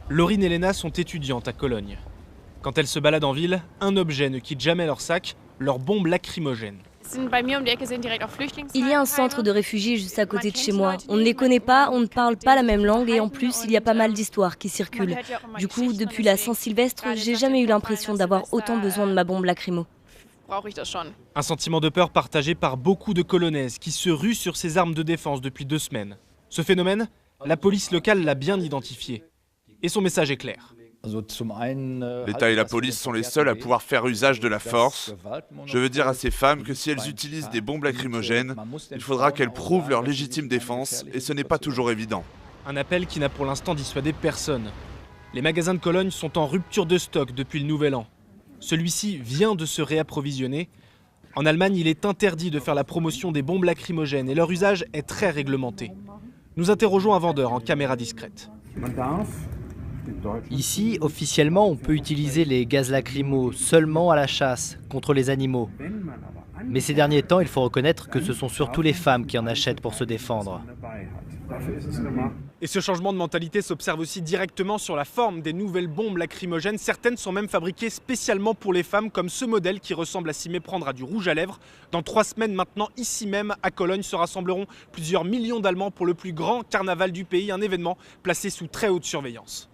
Laurine et Léna sont étudiantes à Cologne. Quand elles se baladent en ville, un objet ne quitte jamais leur sac, leur bombe lacrymogène. Il y a un centre de réfugiés juste à côté de chez moi. On ne les connaît pas, on ne parle pas la même langue et en plus, il y a pas mal d'histoires qui circulent. Du coup, depuis la Saint-Sylvestre, j'ai jamais eu l'impression d'avoir autant besoin de ma bombe lacrymo. Un sentiment de peur partagé par beaucoup de Colonnaises qui se ruent sur ces armes de défense depuis 2 semaines. Ce phénomène, la police locale l'a bien identifié. Et son message est clair. L'État et la police sont les seuls à pouvoir faire usage de la force. Je veux dire à ces femmes que si elles utilisent des bombes lacrymogènes, il faudra qu'elles prouvent leur légitime défense et ce n'est pas toujours évident. Un appel qui n'a pour l'instant dissuadé personne. Les magasins de Cologne sont en rupture de stock depuis le Nouvel An. Celui-ci vient de se réapprovisionner. En Allemagne, il est interdit de faire la promotion des bombes lacrymogènes et leur usage est très réglementé. Nous interrogeons un vendeur en caméra discrète. Ici, officiellement, on peut utiliser les gaz lacrymaux seulement à la chasse, contre les animaux. Mais ces derniers temps, il faut reconnaître que ce sont surtout les femmes qui en achètent pour se défendre. Et ce changement de mentalité s'observe aussi directement sur la forme des nouvelles bombes lacrymogènes. Certaines sont même fabriquées spécialement pour les femmes, comme ce modèle qui ressemble à s'y méprendre à du rouge à lèvres. Dans 3 semaines maintenant, ici même, à Cologne, se rassembleront plusieurs millions d'Allemands pour le plus grand carnaval du pays, un événement placé sous très haute surveillance.